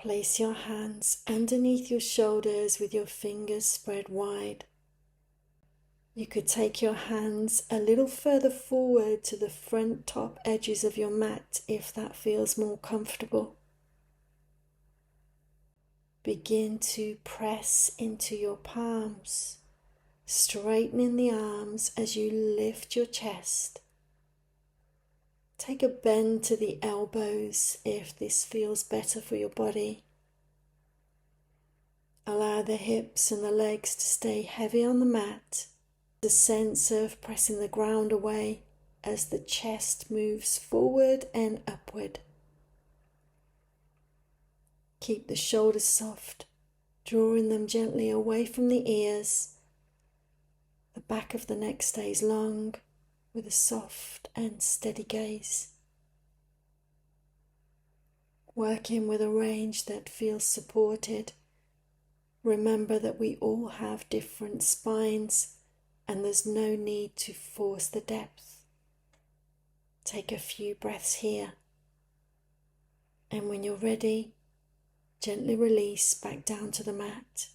Place your hands underneath your shoulders with your fingers spread wide. You could take your hands a little further forward to the front top edges of your mat if that feels more comfortable. Begin to press into your palms, straightening the arms as you lift your chest. Take a bend to the elbows if this feels better for your body. Allow the hips and the legs to stay heavy on the mat. The sense of pressing the ground away as the chest moves forward and upward. Keep the shoulders soft, drawing them gently away from the ears. The back of the neck stays long with a soft and steady gaze. Working with a range that feels supported. Remember that we all have different spines and there's no need to force the depth. Take a few breaths here. And when you're ready, gently release back down to the mat.